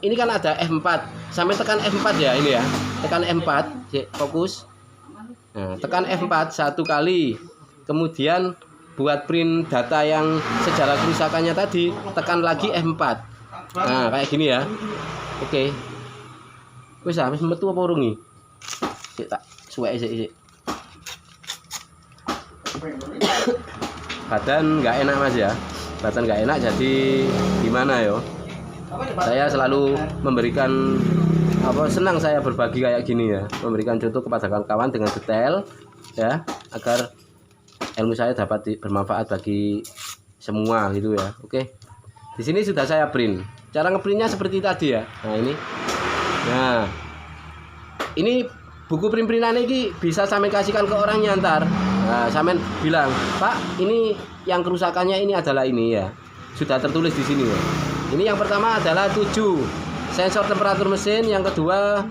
ini kan ada F4. Sampai tekan F4 ya ini ya. Tekan F4, fokus. Nah, tekan F4 satu kali. Kemudian buat print data yang sejarah kerusakannya tadi, tekan lagi F4. Nah, kayak gini ya. Oke. Wis metu apa urung iki? Sik tak suwek sik. Badan nggak enak Mas ya. Badan nggak enak jadi gimana yo? Saya selalu memberikan senang saya berbagi kayak gini ya, memberikan contoh kepada kawan-kawan dengan detail ya, agar ilmu saya dapat bermanfaat bagi semua gitu ya. Oke. Di sini sudah saya print. Cara ngeprintnya seperti tadi ya. Nah, ini. Nah. Ini buku print-printan ini bisa sampean kasihkan ke orang nyantar. Nah, sampean bilang, "Pak, ini yang kerusakannya ini adalah ini ya." Sudah tertulis di sini ya. Ini yang pertama adalah 7 sensor temperatur mesin, yang kedua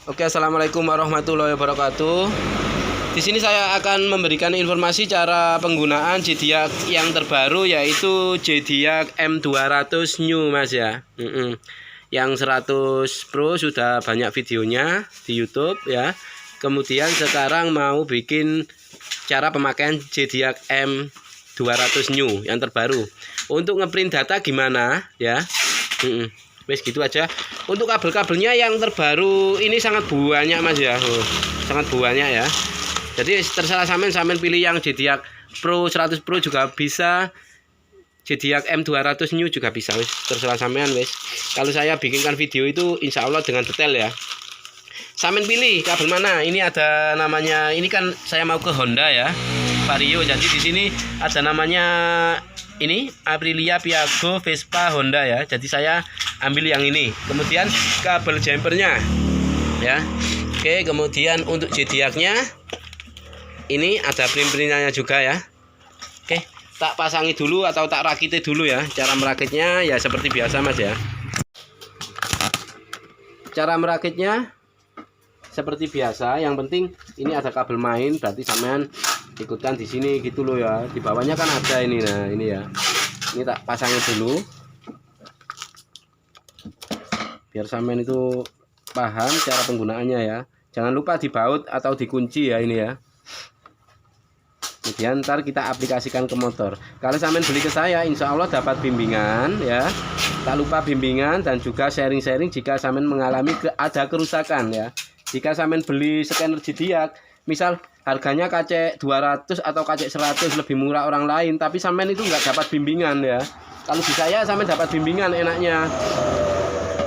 Oke, assalamualaikum warahmatullahi wabarakatuh. Di sini saya akan memberikan informasi cara penggunaan Zodiac yang terbaru, yaitu Zodiac M200 New Mas ya. Yang 100 Pro sudah banyak videonya di YouTube ya. Kemudian sekarang mau bikin cara pemakaian Zodiac M200 New yang terbaru. Untuk ngeprint data gimana ya? Wes gitu aja. Untuk kabel-kabelnya yang terbaru ini sangat banyak Mas ya. Sangat banyak ya. Jadi terserah sampean pilih yang Zodiac Pro 100 Pro juga bisa. Zodiac M200 New juga bisa wes. Terserah sampean wes. Kalau saya bikinkan video itu insya Allah dengan detail ya. Sampean pilih kabel mana. Ini ada namanya, ini kan saya mau ke Honda ya, Vario. Jadi di sini ada namanya ini Aprilia, Piaggio, Vespa, Honda ya. Jadi saya ambil yang ini. Kemudian kabel jumpernya ya. Oke, kemudian untuk Zodiacnya ini ada print-printnya juga ya. Oke, tak pasangi dulu atau tak rakiti dulu ya. Cara merakitnya ya seperti biasa Mas ya. Cara merakitnya seperti biasa. Yang penting ini ada kabel main, berarti sampean ikutkan di sini gitu loh ya. Di bawahnya kan ada ini. Nah, ini ya. Ini tak pasangin dulu. Biar sampean itu paham cara penggunaannya ya. Jangan lupa dibaut atau dikunci ya ini ya. Kemudian ntar kita aplikasikan ke motor. Kalau sampean beli ke saya, insya Allah dapat bimbingan ya. Tak lupa bimbingan dan juga sharing-sharing jika sampean mengalami ada kerusakan ya. Jika sampean beli scanner Zodiac, misal harganya KC 200 atau KC 100 lebih murah orang lain, tapi sampean itu nggak dapat bimbingan ya. Kalau di saya sampean dapat bimbingan enaknya.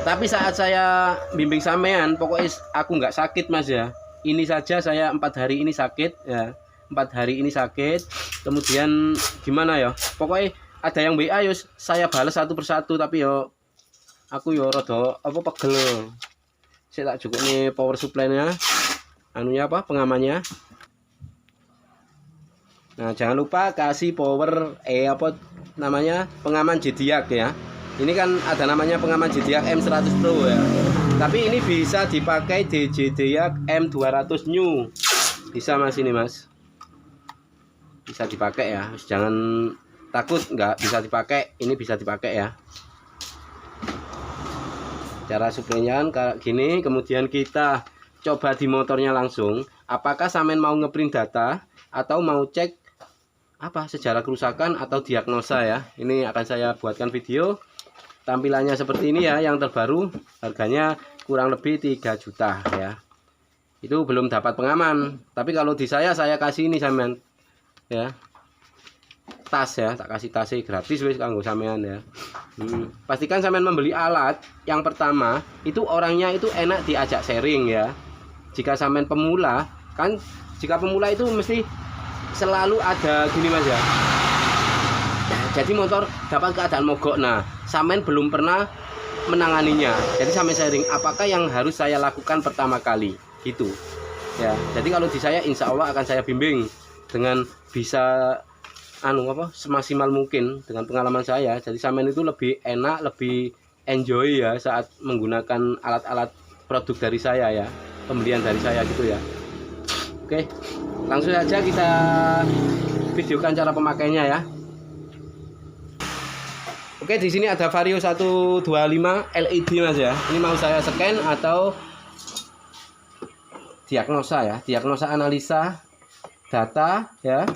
Tapi saat saya bimbing sampean, pokoknya aku nggak sakit Mas ya. Ini saja saya 4 hari ini sakit ya. 4 hari ini sakit. Kemudian gimana ya? Pokoknya ada yang WA yo saya balas satu persatu, tapi yo aku yo rada pegel. Saya tak cukup nih power supply-nya. Anunya pengamannya. Nah, jangan lupa kasih power pengaman Zodiac ya. Ini kan ada namanya pengaman Zodiac M100 Pro ya. Tapi ini bisa dipakai di Zodiac M200 New. Bisa Mas ini Mas. Bisa dipakai ya. Jangan takut nggak bisa dipakai. Ini bisa dipakai ya. Cara suplainya kan kayak gini. Kemudian kita coba di motornya langsung, apakah sampean mau ngeprint data atau mau cek apa sejarah kerusakan atau diagnosa ya. Ini akan saya buatkan video. Tampilannya seperti ini ya, yang terbaru, harganya kurang lebih 3 juta ya. Itu belum dapat pengaman, tapi kalau di saya kasih ini sampean ya. Tas ya, tak kasih tasnya gratis wis kanggo sampean ya. Pastikan sampean membeli alat yang pertama itu orangnya itu enak diajak sharing ya. Jika sampean pemula, kan jika pemula itu mesti selalu ada gini Mas ya. Jadi motor dapat keadaan mogok. Nah, sampean belum pernah menanganinya. Jadi sampean sharing apakah yang harus saya lakukan pertama kali gitu. Ya. Jadi kalau di saya insya Allah akan saya bimbing dengan bisa semaksimal mungkin dengan pengalaman saya. Jadi sampean itu lebih enak, lebih enjoy ya saat menggunakan alat-alat produk dari saya ya, pembelian dari saya gitu ya. Oke, langsung saja kita videokan cara pemakainya ya. Oke, di sini ada Vario 125 LED Mas ya. Ini mau saya scan atau diagnosa ya, diagnosa analisa data ya.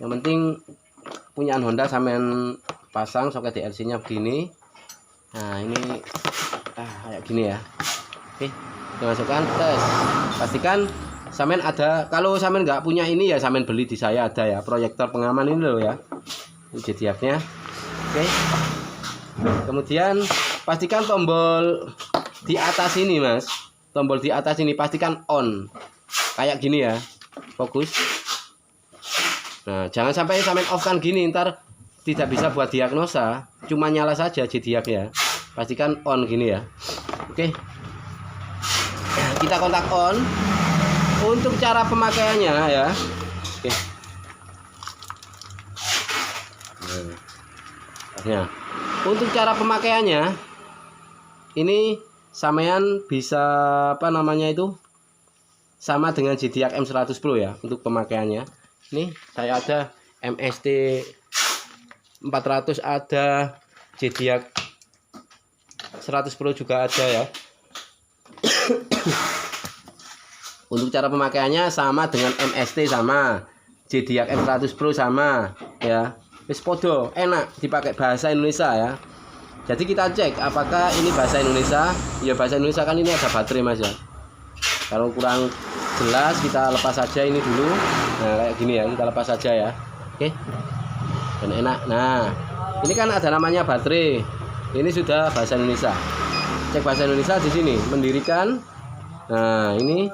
Yang penting punyaan Honda sampean pasang soket DLC-nya begini. Nah, ini kayak gini ya. Oke, dimasukkan tes. Pastikan sampean ada. Kalau sampean nggak punya ini ya sampean beli di saya ada ya, proyektor pengaman ini loh ya. Ini jediaknya. Oke. Kemudian pastikan tombol di atas ini Mas. Tombol di atas ini pastikan on. Kayak gini ya. Fokus. Nah, jangan sampai sampean off kan gini, ntar tidak bisa buat diagnosa, cuma nyala saja jediak ya. Pastikan on gini ya. Oke. Kita kontak on. Untuk cara pemakaiannya ya. Oke. Nah, untuk cara pemakaiannya ini sampean bisa sama dengan Zodiac M100 Pro ya untuk pemakaiannya. Nih saya ada MST 400, ada Zodiac 100 Pro juga ada ya. Untuk cara pemakaiannya sama dengan MST, sama Zodiac M100 Pro sama ya. Wis podo, enak dipakai bahasa Indonesia ya. Jadi kita cek apakah ini bahasa Indonesia. Ya bahasa Indonesia kan ini ada baterai Mas ya. Kalau kurang jelas kita lepas saja ini dulu. Nah kayak gini ya, kita lepas saja ya. Oke. Dan enak. Nah ini kan ada namanya baterai. Ini sudah bahasa Indonesia. Cek bahasa Indonesia di sini, mendirikan. Nah ini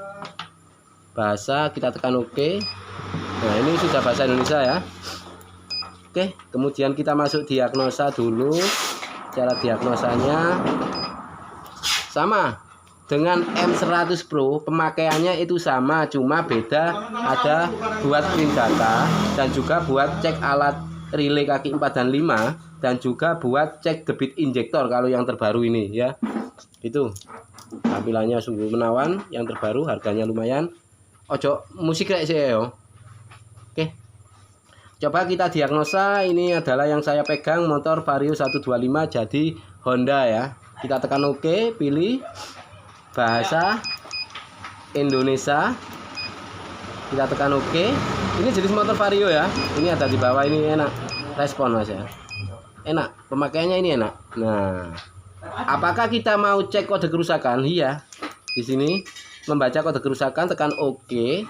bahasa, kita tekan OK. Nah ini sudah bahasa Indonesia ya. Oke, kemudian kita masuk diagnosa dulu. Cara diagnosanya sama dengan M100 Pro, pemakaiannya itu sama, cuma beda ada buat print data dan juga buat cek alat relay kaki 4 dan 5 dan juga buat cek debit injektor kalau yang terbaru ini ya. Itu tampilannya sungguh menawan, yang terbaru, harganya lumayan. Ojo musik kayak saya yo. Oke. Coba kita diagnosa. Ini adalah yang saya pegang, motor Vario 125 jadi Honda ya. Kita tekan OK, pilih bahasa Indonesia. Kita tekan OK. Ini jenis motor Vario ya. Ini ada di bawah ini, enak respon Mas ya. Enak, pemakaiannya ini enak. Nah, apakah kita mau cek kode kerusakan? Iya. Di sini membaca kode kerusakan, tekan OK.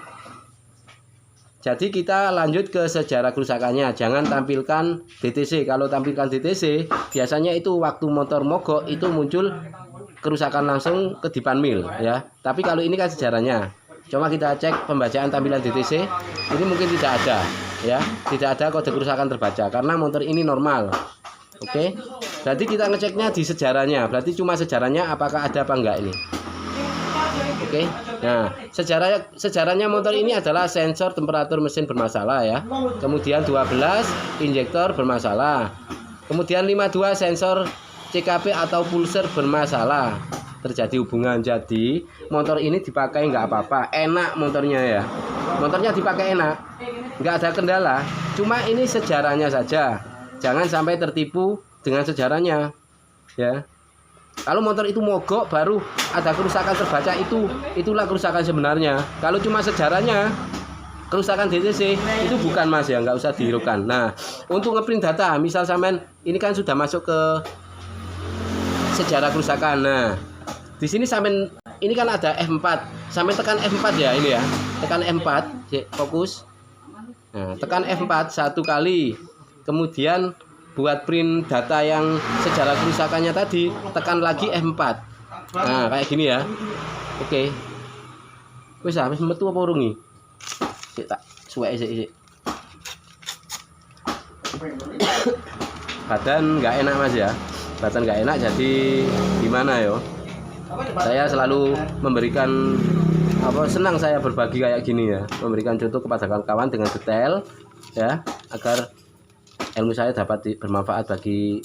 Jadi kita lanjut ke sejarah kerusakannya. Jangan tampilkan DTC. Kalau tampilkan DTC, biasanya itu waktu motor mogok itu muncul kerusakan langsung ke dipan mil ya. Tapi kalau ini kan sejarahnya. Coba kita cek pembacaan tampilan DTC. Ini mungkin tidak ada ya. Tidak ada kode kerusakan terbaca karena motor ini normal. Oke. Berarti kita ngeceknya di sejarahnya. Berarti cuma sejarahnya apakah ada apa enggak ini. Oke. Nah, sejarahnya motor ini adalah sensor temperatur mesin bermasalah ya. Kemudian 12 injektor bermasalah. Kemudian 52 sensor CKP atau pulser bermasalah. Terjadi hubungan. Jadi motor ini dipakai nggak apa-apa, enak motornya ya. Motornya dipakai enak, nggak ada kendala. Cuma ini sejarahnya saja. Jangan sampai tertipu dengan sejarahnya ya. Kalau motor itu mogok baru ada kerusakan terbaca, itulah kerusakan sebenarnya. Kalau cuma sejarahnya kerusakan DTC itu bukan Mas ya, nggak usah dihiraukan. Nah, untuk ngeprint data, misal sampean ini kan sudah masuk ke sejarah kerusakan. Nah, di sini sampean ini kan ada F4. Sampean tekan F4 ya ini ya. Tekan F4, fokus. Nah, tekan F4 satu kali. Kemudian buat print data yang sejarah kerusakannya tadi, tekan lagi F4. Nah, kayak gini ya. Oke. Wis metu apa urung iki? Sik tak suwek sik. Badan nggak enak Mas ya. Badan nggak enak jadi gimana yo? Saya selalu memberikan senang saya berbagi kayak gini ya, memberikan contoh kepada kawan-kawan dengan detail ya, agar ilmu saya dapat bermanfaat bagi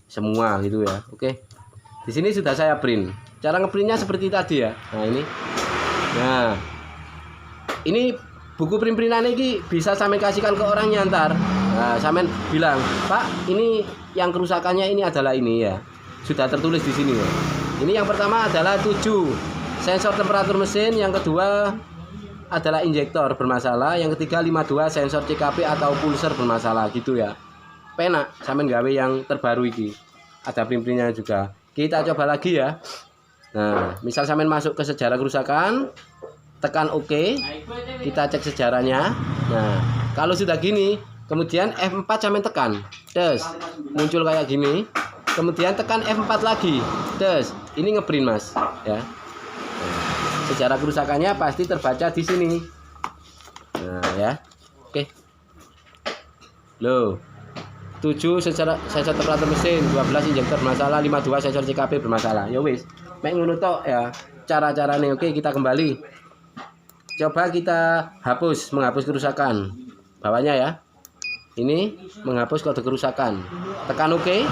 semua gitu ya. Oke. Di sini sudah saya print. Cara ngeprintnya seperti tadi ya. Nah, ini. Nah. Ini buku print-printan ini bisa sampean kasihkan ke orang nyantar. Nah, sampean bilang, "Pak, ini yang kerusakannya ini adalah ini ya." Sudah tertulis di sini ya. Ini yang pertama adalah 7 sensor temperatur mesin, yang kedua adalah injektor bermasalah, yang ketiga 52 sensor CKP atau pulser bermasalah gitu ya. Penak sampean gawe yang terbaru iki. Ada print-printnya juga. Kita coba lagi ya. Nah, misal sampean masuk ke sejarah kerusakan, tekan OK. Kita cek sejarahnya. Nah, kalau sudah gini, kemudian F4 sampean tekan. Terus muncul kayak gini. Kemudian tekan F4 lagi. Terus ini ngeprint Mas ya. Sejarah kerusakannya pasti terbaca di sini. Nah, ya. Oke. Loh. 7 sensor temperatur mesin, 12 injektor bermasalah, 52 sensor CKP bermasalah. Ya wis, mek ngono tok ya cara-carane. Oke, kita kembali. Coba kita menghapus kerusakan. Bawahnya ya. Ini menghapus kode kerusakan. Tekan OK.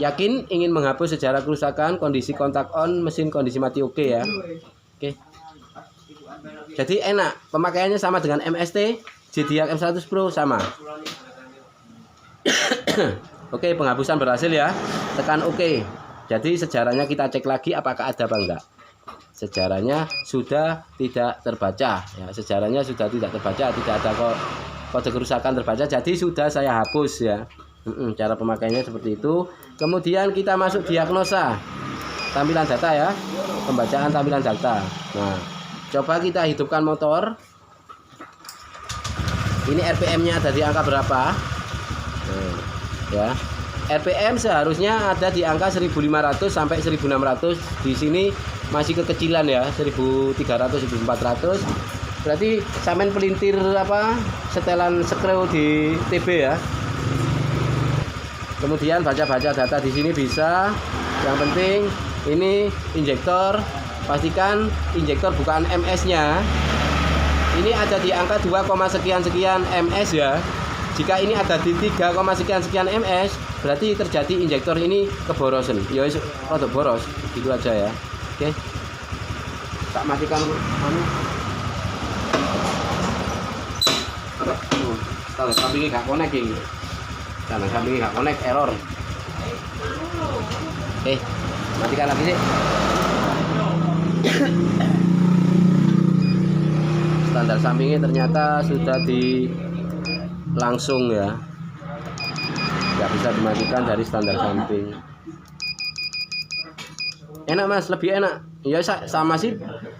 Yakin ingin menghapus sejarah kerusakan, kondisi kontak on, mesin kondisi mati OK ya. Oke. Jadi enak, pemakaiannya sama dengan MST, JDIAC M100 Pro sama. Oke, penghapusan berhasil ya. Tekan OK. Jadi sejarahnya kita cek lagi apakah ada apa enggak. Sejarahnya sudah tidak terbaca ya. Sejarahnya sudah tidak terbaca, tidak ada kode kerusakan terbaca. Jadi sudah saya hapus ya. Cara pemakaiannya seperti itu. Kemudian kita masuk diagnosa. Tampilan data ya. Pembacaan tampilan data. Nah, coba kita hidupkan motor. Ini RPM-nya ada di angka berapa? Ya, RPM seharusnya ada di angka 1500 sampai 1600. Di sini masih kekecilan ya, 1300 1400. Berarti sampean pelintir setelan screw di TB ya. Kemudian baca-baca data di sini bisa. Yang penting ini injektor, pastikan injektor bukan MS-nya. Ini ada di angka 2, sekian ms ya. Jika ini ada di 3, sekian ms, berarti terjadi injektor ini keborosan. Ya wis rada boros, gitu aja ya. Oke. Tak matikan Tanda sampingnya gak connect ini. Tanda sampingnya gak connect, error. Oke, matikan lagi sih. Standar sampingnya ternyata sudah langsung ya, nggak bisa dimatikan dari standar samping. Enak Mas, lebih enak ya. Sama sih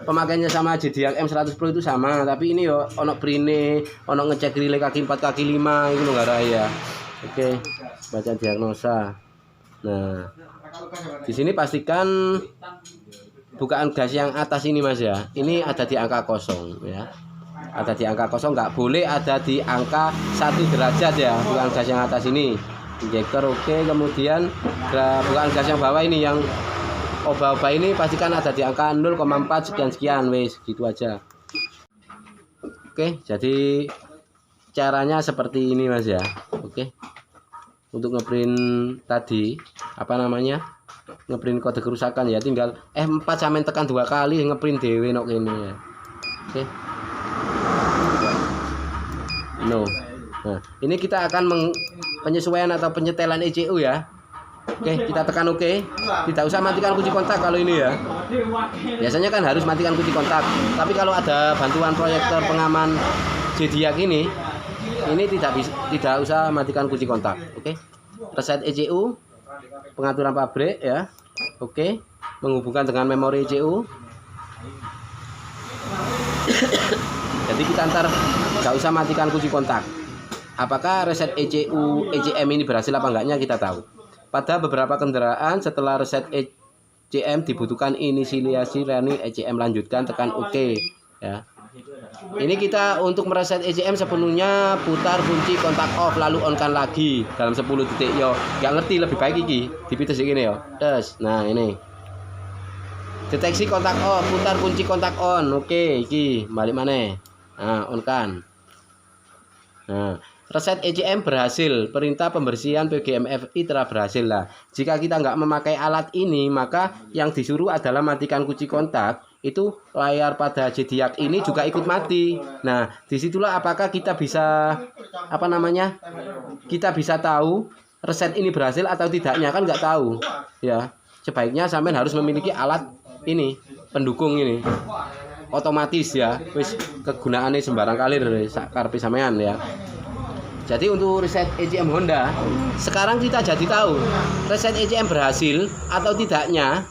pemakaiannya sama JDIAC M100 Pro itu sama, tapi ini yo ono prine, ono ngecek relay kaki 4 kaki 5 itu nggak raya. Oke, baca diagnosa. Nah, di sini pastikan bukaan gas yang atas ini Mas ya, ini ada di angka kosong ya. Ada di angka kosong, nggak boleh ada di angka 1 derajat ya. Bukan gas yang atas ini, injektor oke. Kemudian bukan gas yang bawah ini, yang oba-oba ini pastikan ada di angka 0,4 sekian wes, gitu aja. Oke, jadi caranya seperti ini Mas ya. Oke, untuk ngeprint tadi ngeprint kode kerusakan ya, tinggal F4 sampai tekan 2 kali ngeprint dewe nok ini ya. Oke. Nah, ini kita akan penyesuaian atau penyetelan ECU ya. Oke, kita tekan oke. Tidak usah matikan kunci kontak kalau ini ya. Biasanya kan harus matikan kunci kontak. Tapi kalau ada bantuan proyektor pengaman Zodiac ini tidak usah matikan kunci kontak. Oke. Reset ECU, pengaturan pabrik ya. Oke. Menghubungkan dengan memori ECU. Jadi kita ntar nggak usah matikan kunci kontak. Apakah reset ECU, ECM ini berhasil apa enggaknya kita tahu. Pada beberapa kendaraan setelah reset ECM dibutuhkan inisialisasi running ECM, lanjutkan tekan OK ya. Ini kita untuk mereset ECM sepenuhnya putar kunci kontak off lalu on-kan lagi dalam 10 detik yo. Gak ngerti lebih baik iki dipites gini yo. Tes. Nah, ini. Deteksi kontak off, putar kunci kontak on. Oke, iki balik mana? Nah, on-kan. Nah, reset ECM berhasil, perintah pembersihan PGMFI telah berhasil lah. Jika kita nggak memakai alat ini, maka yang disuruh adalah matikan kunci kontak. Itu layar pada Zodiac ini juga ikut mati. Nah, disitulah apakah kita bisa kita bisa tahu reset ini berhasil atau tidaknya, kan nggak tahu. Ya, sebaiknya sampean harus memiliki alat ini, pendukung ini. Otomatis ya, wis kegunaannya sembarang kali karepe sampean ya. Jadi untuk reset ECM Honda, sekarang kita jadi tahu reset ECM berhasil atau tidaknya,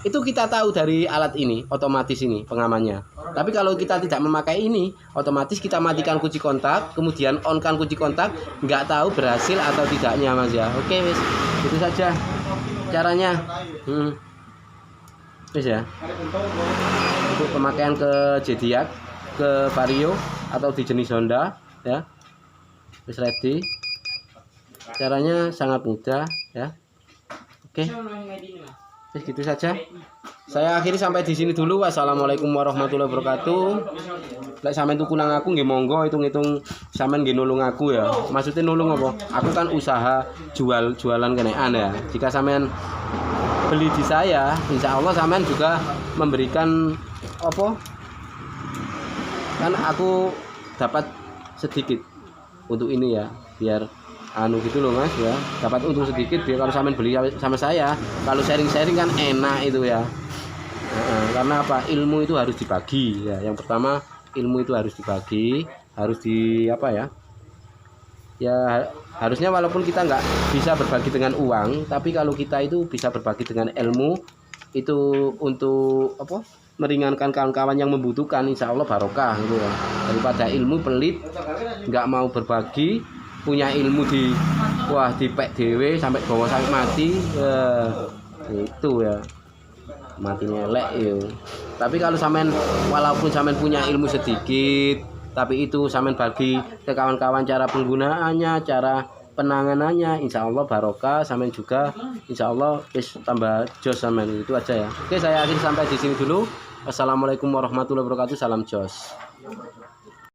itu kita tahu dari alat ini, otomatis ini pengamannya. Tapi kalau kita tidak memakai ini, otomatis kita matikan kunci kontak, kemudian on-kan kunci kontak, nggak tahu berhasil atau tidaknya Mas ya. Oke wis, itu saja caranya. Wis ya. Untuk pemakaian ke Zodiac, ke Vario atau di jenis Honda ya. Wis ready. Caranya sangat mudah ya. Oke. Terus gitu saja. Saya akhiri sampai di sini dulu. Wassalamualaikum warahmatullahi wabarakatuh. Lek sampean tuku nang aku nggih monggo, hitung-hitung sampean nggih nulung aku ya. Maksudnya nulung apa? Aku kan usaha jualan kenean ya. Jika sampean beli di saya, insya Allah sampean juga memberikan apa? Kan aku dapat sedikit untuk ini ya, biar gitu loh Mas ya, dapat untung sedikit biar kalau sampean beli sama saya, kalau sharing-sharing kan enak itu ya. Karena apa, ilmu itu harus dibagi ya. Yang pertama, ilmu itu harus dibagi, harus harusnya walaupun kita nggak bisa berbagi dengan uang, tapi kalau kita itu bisa berbagi dengan ilmu, itu untuk meringankan kawan-kawan yang membutuhkan, insya Allah barokah gitu ya. Daripada ilmu pelit nggak mau berbagi, punya ilmu di pek dewe sampai bawa sampai mati, itu ya mati nyelek ya. Tapi kalau walaupun sampean punya ilmu sedikit, tapi itu sampean bagi ke kawan-kawan cara penggunaannya, cara penanganannya, insya Allah barokah, sampean juga insya Allah tambah jos sampean. Itu aja ya. Oke, saya akhiri sampai di sini dulu. Wassalamualaikum warahmatullahi wabarakatuh. Salam jos.